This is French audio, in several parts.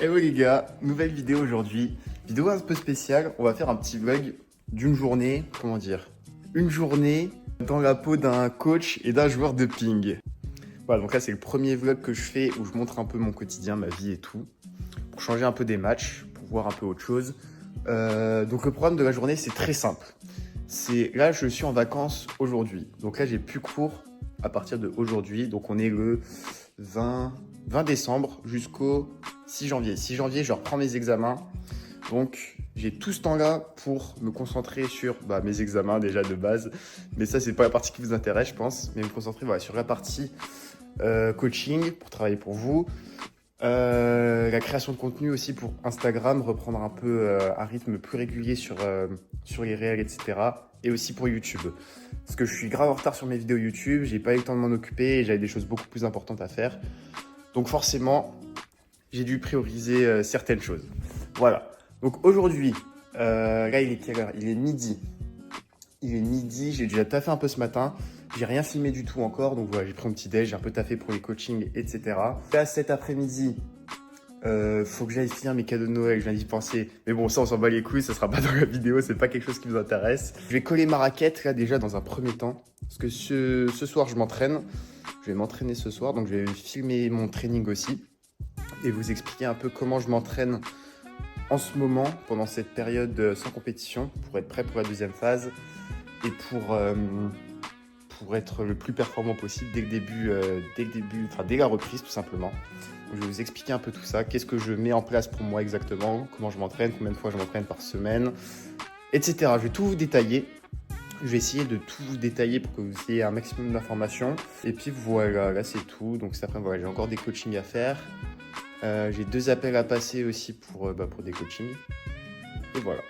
Hello les gars, nouvelle vidéo aujourd'hui. Vidéo un peu spéciale, on va faire un petit vlog d'une journée, comment dire, une journée dans la peau d'un coach et d'un joueur de ping. Voilà, donc là c'est le premier vlog que je fais où je montre un peu mon quotidien, ma vie et tout, pour changer un peu des matchs, pour voir un peu autre chose. Donc le programme de la journée c'est très simple. Là je suis en vacances aujourd'hui, donc là j'ai plus cours à partir de aujourd'hui, donc on est le 20 décembre jusqu'au 6 janvier. 6 janvier, je reprends mes examens. Donc, j'ai tout ce temps-là pour me concentrer sur mes examens déjà de base. Mais ça, c'est pas la partie qui vous intéresse, je pense. Mais me concentrer sur la partie coaching pour travailler pour vous. La création de contenu aussi pour Instagram, reprendre un peu un rythme plus régulier sur les réels, etc. Et aussi pour YouTube. Parce que je suis grave en retard sur mes vidéos YouTube, j'ai pas eu le temps de m'en occuper et j'avais des choses beaucoup plus importantes à faire. Donc forcément, j'ai dû prioriser certaines choses. Voilà. Donc aujourd'hui, là il est quelle heure? Il est midi. Il est midi, j'ai déjà taffé un peu ce matin. J'ai rien filmé du tout encore, donc voilà, j'ai pris mon petit déj, j'ai un peu taffé pour les coachings, etc. Là cet après-midi, faut que j'aille finir mes cadeaux de Noël, je viens d'y penser. Mais bon, ça on s'en bat les couilles, ça sera pas dans la vidéo, c'est pas quelque chose qui vous intéresse. Je vais coller ma raquette là déjà dans un premier temps. Parce que ce soir je m'entraîne. Je vais m'entraîner ce soir, donc je vais filmer mon training aussi. Et vous expliquer un peu comment je m'entraîne en ce moment, pendant cette période sans compétition, pour être prêt pour la deuxième phase. Et pour être le plus performant possible dès la reprise tout simplement. Donc, je vais vous expliquer un peu tout ça, qu'est-ce que je mets en place pour moi exactement, comment je m'entraîne, combien de fois je m'entraîne par semaine, etc. Je vais tout vous détailler. Je vais essayer de tout vous détailler pour que vous ayez un maximum d'informations. Et puis voilà, là c'est tout. Donc cet après, voilà, j'ai encore des coachings à faire. J'ai 2 appels à passer aussi pour des coachings. Et voilà.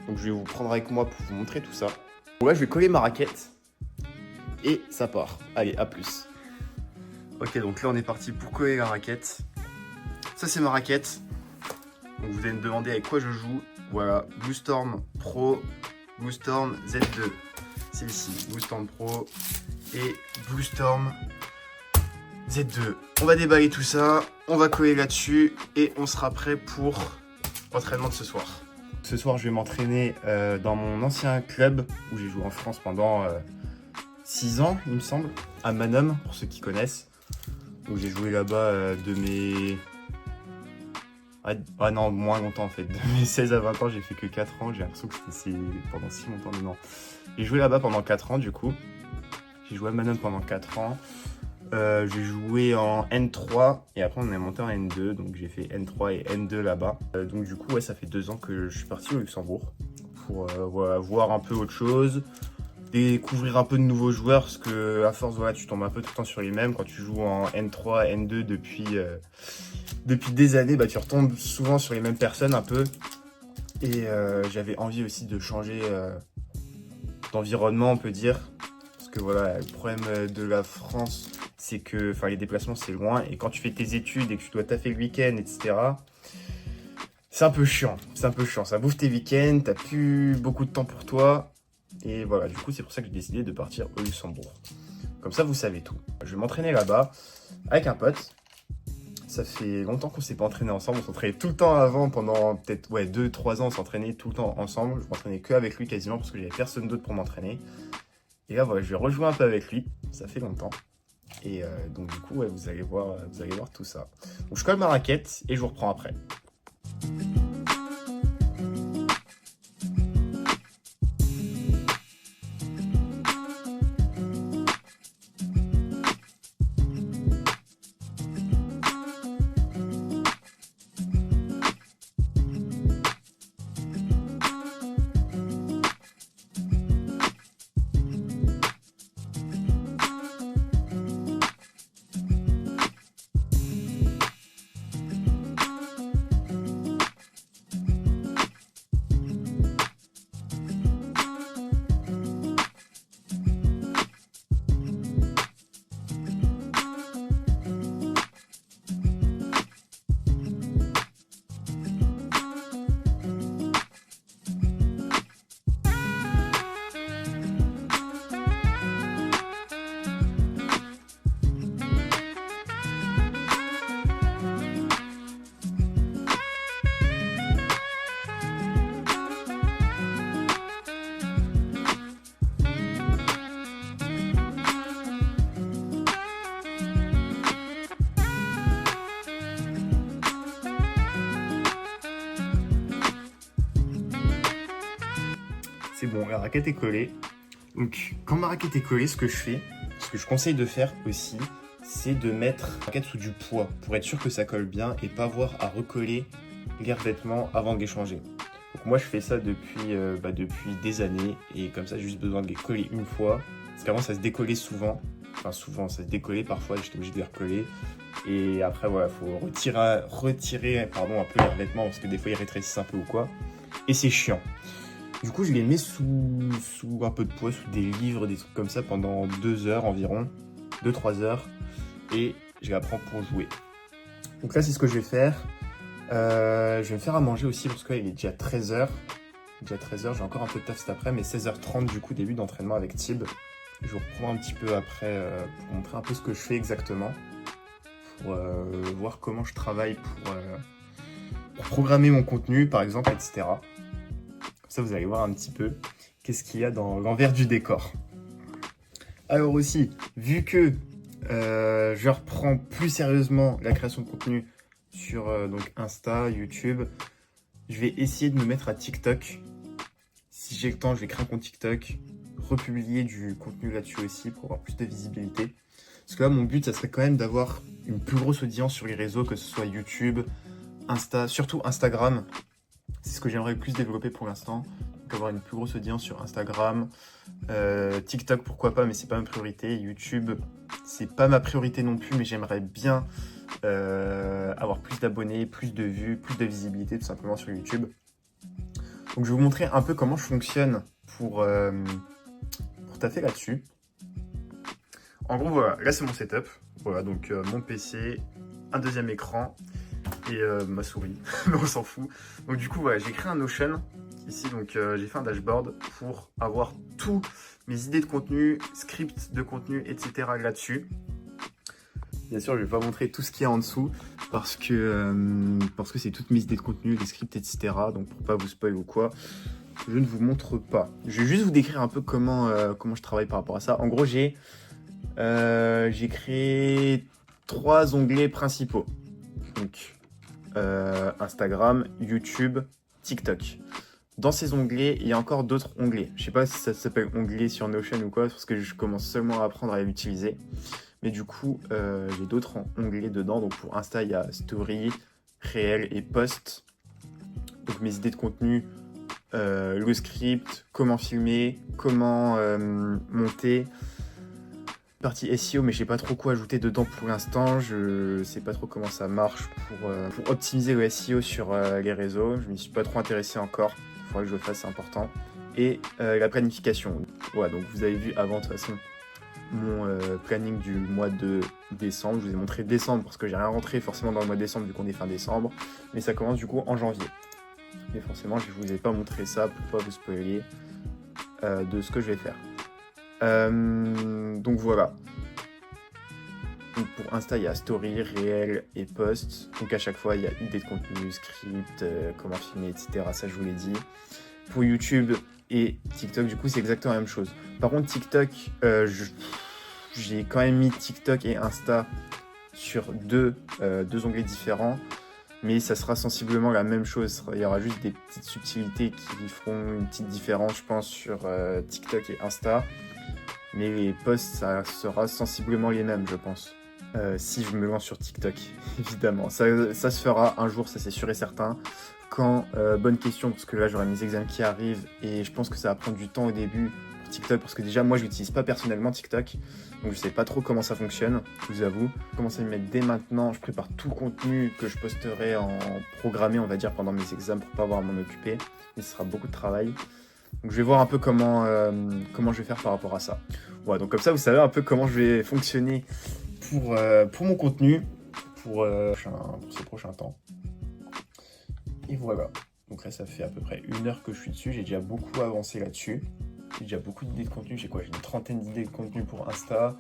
Donc je vais vous prendre avec moi pour vous montrer tout ça. Bon, là je vais coller ma raquette. Et ça part. Allez, à plus. Ok, donc là on est parti pour coller la raquette. Ça c'est ma raquette. Donc vous allez me demander avec quoi je joue. Voilà, Blue Storm Pro, Blue Storm Z2. C'est ici, Blue Storm Pro et Blue Storm Z2. On va déballer tout ça, on va coller là-dessus et on sera prêt pour l'entraînement de ce soir. Ce soir, je vais m'entraîner dans mon ancien club où j'ai joué en France pendant 6 ans, il me semble, à Manom, pour ceux qui connaissent. Donc j'ai joué là-bas de mes... Ah non, moins longtemps en fait. De mes 16 à 20 ans, j'ai fait que 4 ans. J'ai l'impression que c'était pendant si longtemps, mais non. J'ai joué là-bas pendant 4 ans du coup. J'ai joué à Manon pendant 4 ans. J'ai joué en N3 et après on est monté en N2. Donc j'ai fait N3 et N2 là-bas. Donc du coup, ouais, ça fait 2 ans que je suis parti au Luxembourg pour voilà, voir un peu autre chose. Découvrir un peu de nouveaux joueurs parce que à force, voilà, tu tombes un peu tout le temps sur les mêmes. Quand tu joues en N3, N2 depuis des années, tu retombes souvent sur les mêmes personnes un peu. Et j'avais envie aussi de changer d'environnement, on peut dire. Parce que voilà, le problème de la France, c'est que les déplacements, c'est loin. Et quand tu fais tes études et que tu dois taffer le week-end, etc., c'est un peu chiant. C'est un peu chiant. Ça bouffe tes week-ends, t'as plus beaucoup de temps pour toi. Et voilà, du coup, c'est pour ça que j'ai décidé de partir au Luxembourg. Comme ça, vous savez tout. Je vais m'entraîner là-bas avec un pote. Ça fait longtemps qu'on ne s'est pas entraîné ensemble. On s'entraînait tout le temps avant, pendant peut-être 2-3 ans, on s'entraînait tout le temps ensemble. Je m'entraînais que avec lui quasiment parce que j'avais personne d'autre pour m'entraîner. Et là, voilà, je vais rejouer un peu avec lui. Ça fait longtemps. Et donc, du coup, ouais, vous allez voir tout ça. Donc, je colle ma raquette et je vous reprends après. C'est bon, la raquette est collée. Donc, quand ma raquette est collée, ce que je conseille de faire aussi, c'est de mettre la raquette sous du poids pour être sûr que ça colle bien et pas avoir à recoller les revêtements avant de les changer. Donc moi, je fais ça depuis des années et comme ça, j'ai juste besoin de les coller une fois. Parce qu'avant, ça se décollait souvent. Enfin, souvent, ça se décollait parfois, j'étais obligé de les recoller. Et après, voilà, il faut retirer un peu les revêtements parce que des fois, ils rétrécissent un peu ou quoi. Et c'est chiant. Du coup, je les mets sous un peu de poids, sous des livres, des trucs comme ça pendant 2 heures environ, 2-3 heures. Et je la prends pour jouer. Donc là, c'est ce que je vais faire. Je vais me faire à manger aussi parce qu'il est déjà 13h. Déjà 13h, j'ai encore un peu de taf cet après, mais 16h30 du coup, début d'entraînement avec Tib. Je vous reprends un petit peu après pour montrer un peu ce que je fais exactement. Pour voir comment je travaille pour programmer mon contenu, par exemple, etc. Ça, vous allez voir un petit peu qu'est-ce qu'il y a dans l'envers du décor. Alors aussi, vu que je reprends plus sérieusement la création de contenu sur donc Insta, YouTube, je vais essayer de me mettre à TikTok. Si j'ai le temps, je vais créer un compte TikTok, republier du contenu là-dessus aussi pour avoir plus de visibilité. Parce que là, mon but, ça serait quand même d'avoir une plus grosse audience sur les réseaux, que ce soit YouTube, Insta, surtout Instagram. C'est ce que j'aimerais le plus développer pour l'instant. Donc avoir une plus grosse audience sur Instagram. TikTok, pourquoi pas, mais c'est pas ma priorité. YouTube, c'est pas ma priorité non plus, mais j'aimerais bien avoir plus d'abonnés, plus de vues, plus de visibilité tout simplement sur YouTube. Donc je vais vous montrer un peu comment je fonctionne pour taffer là-dessus. En gros, voilà, là c'est mon setup. Voilà, donc mon PC, un deuxième écran et ma souris, mais on s'en fout. Donc du coup, voilà, j'ai créé un Notion ici, donc j'ai fait un dashboard pour avoir tous mes idées de contenu, scripts de contenu, etc. là-dessus. Bien sûr, je vais pas montrer tout ce qu'il y a en dessous parce que c'est toutes mes idées de contenu, les scripts, etc. Donc pour pas vous spoil ou quoi, je ne vous montre pas. Je vais juste vous décrire un peu comment je travaille par rapport à ça. En gros, j'ai créé 3 onglets principaux. Donc Instagram, YouTube, TikTok. Dans ces onglets, il y a encore d'autres onglets. Je sais pas si ça s'appelle onglet sur Notion ou quoi, parce que je commence seulement à apprendre à l'utiliser. Mais du coup, j'ai d'autres onglets dedans. Donc pour Insta, il y a Story, Réel et Post. Donc mes idées de contenu, le script, comment filmer, comment monter. Partie SEO, mais je sais pas trop quoi ajouter dedans pour l'instant. Je sais pas trop comment ça marche pour optimiser le SEO sur les réseaux. Je m'y suis pas trop intéressé encore. Il faudrait que je le fasse, c'est important. Et la planification. Voilà, donc vous avez vu avant de toute façon mon planning du mois de décembre. Je vous ai montré décembre parce que j'ai rien rentré forcément dans le mois de décembre vu qu'on est fin décembre. Mais ça commence du coup en janvier. Mais forcément, je vous ai pas montré ça pour pas vous spoiler de ce que je vais faire. Donc voilà. Donc pour Insta, il y a Story, Réel et Post. Donc à chaque fois, il y a idée de contenu, script, comment filmer, etc. Ça, je vous l'ai dit. Pour YouTube et TikTok, du coup, c'est exactement la même chose. Par contre, TikTok, j'ai quand même mis TikTok et Insta sur deux onglets différents. Mais ça sera sensiblement la même chose. Il y aura juste des petites subtilités qui feront une petite différence, je pense, sur TikTok et Insta. Mais les posts, ça sera sensiblement les mêmes, je pense. Si je me lance sur TikTok, évidemment. Ça se fera un jour, ça c'est sûr et certain. Quand, bonne question, parce que là j'aurai mes examens qui arrivent et je pense que ça va prendre du temps au début pour TikTok, parce que déjà moi je l'utilise pas personnellement TikTok, donc je sais pas trop comment ça fonctionne, je vous avoue. Je commence à y mettre dès maintenant, je prépare tout le contenu que je posterai en programmé, on va dire, pendant mes examens pour pas avoir à m'en occuper, mais ce sera beaucoup de travail. Donc je vais voir un peu comment je vais faire par rapport à ça. Voilà, donc comme ça vous savez un peu comment je vais fonctionner pour mon contenu, pour ce prochain temps. Et voilà. Donc là ça fait à peu près 1 heure que je suis dessus, j'ai déjà beaucoup avancé là-dessus. J'ai déjà beaucoup d'idées de contenu, j'ai une trentaine d'idées de contenu pour Insta.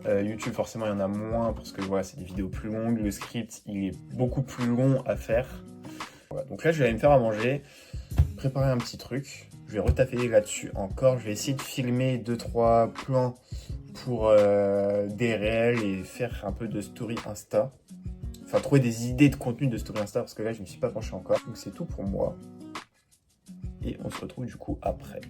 YouTube forcément il y en a moins parce que voilà, c'est des vidéos plus longues, le script il est beaucoup plus long à faire. Voilà, donc là je vais aller me faire à manger, préparer un petit truc. Je vais retaffer là-dessus encore. Je vais essayer de filmer 2-3 plans pour des réels et faire un peu de story Insta. Enfin, trouver des idées de contenu de story Insta parce que là, je ne me suis pas penché encore. Donc, c'est tout pour moi. Et on se retrouve du coup après.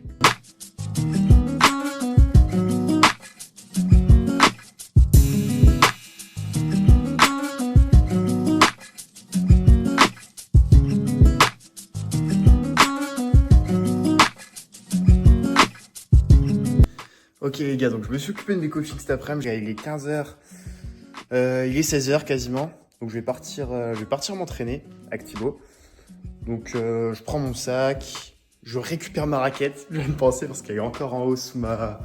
Ok les gars, donc je me suis occupé de mes coachings cet après-midi, il est 15h, il est 16h quasiment, donc je vais partir m'entraîner avec Thibaut. Donc je prends mon sac, je récupère ma raquette, je viens de penser parce qu'elle est encore en haut sous ma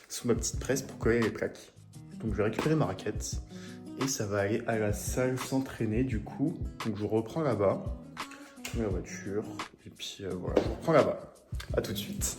petite presse pour coller les plaques. Donc je vais récupérer ma raquette et ça va aller à la salle s'entraîner du coup. Donc je reprends là-bas, je mets la voiture et puis voilà, je reprends là-bas. À tout de suite.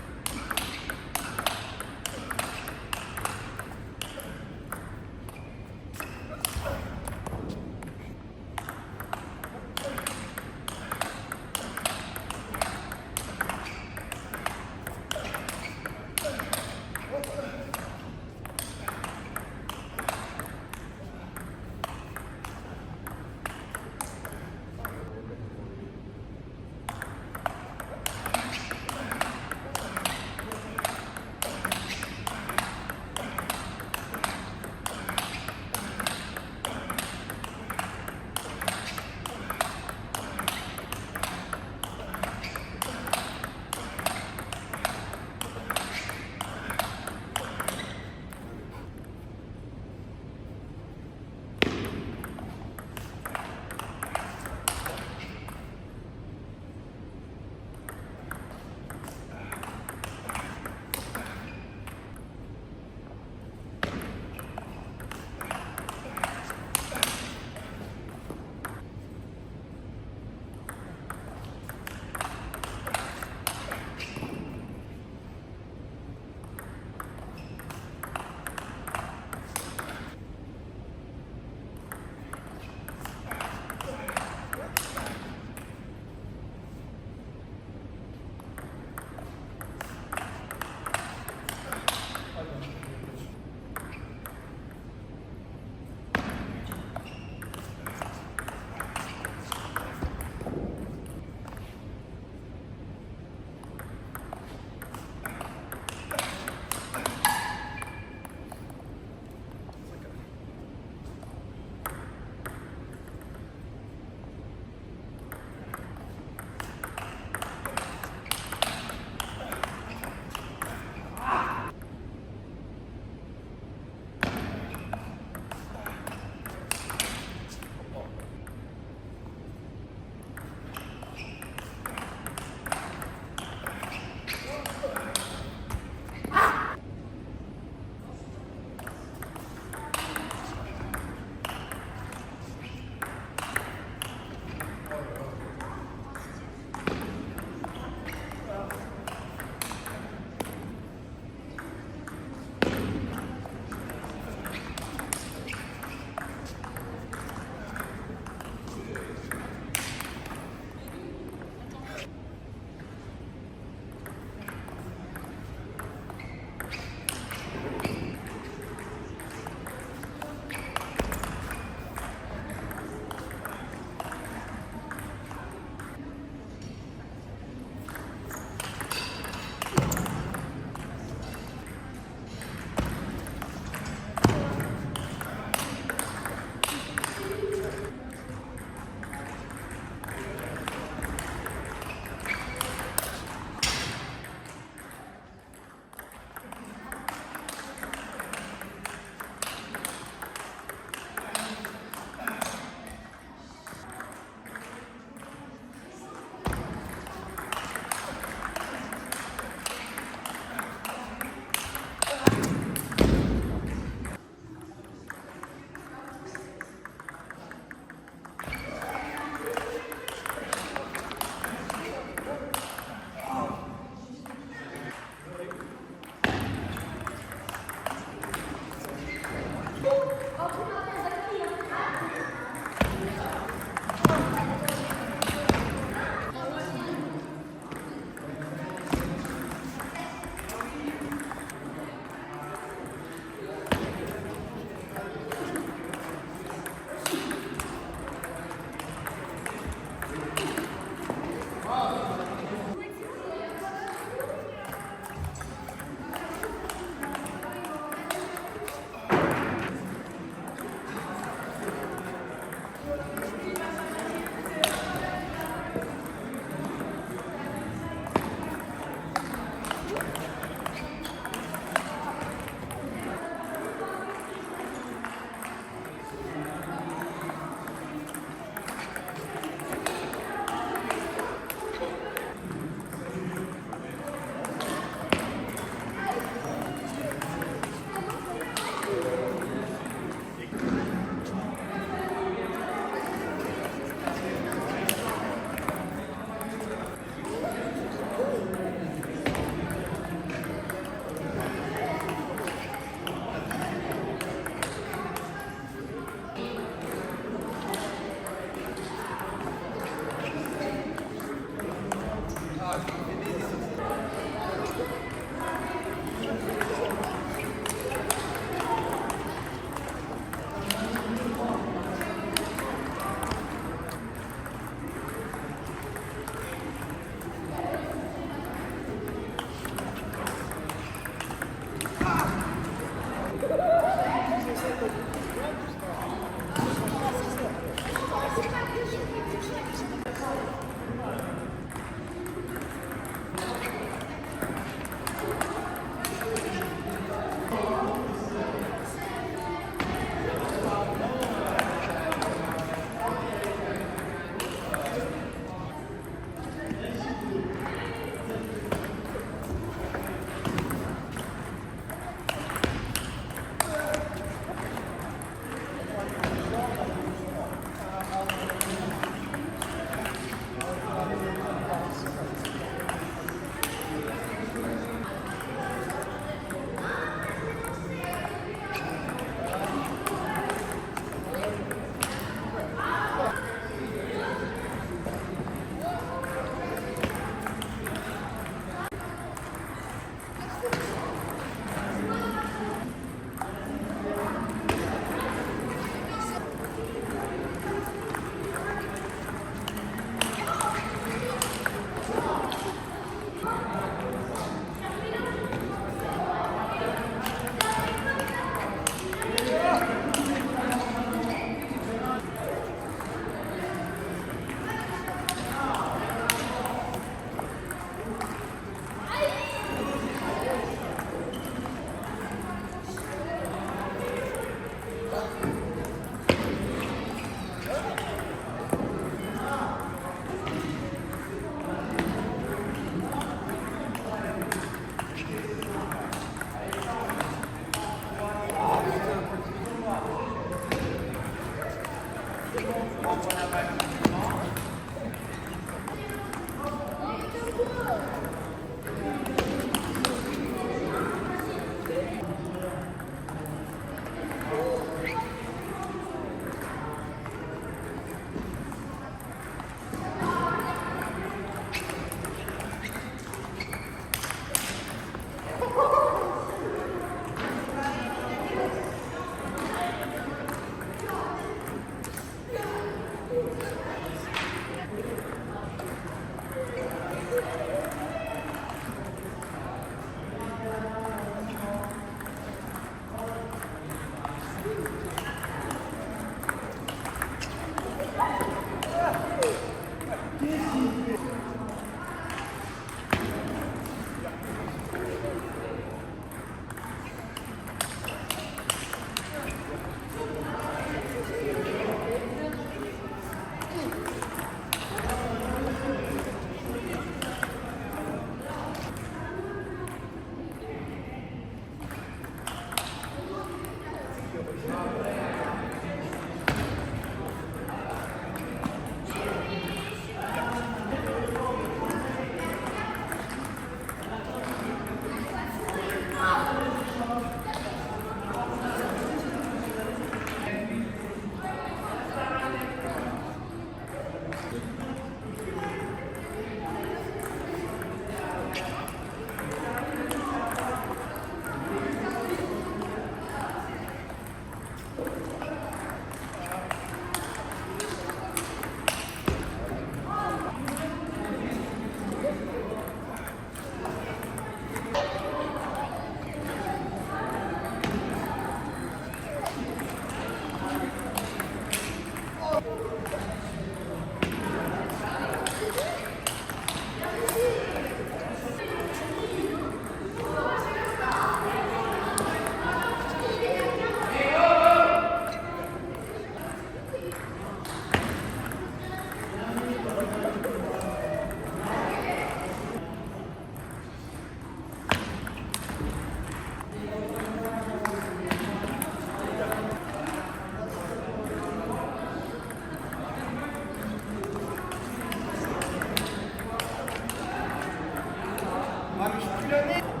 Ah, mais je suis plus la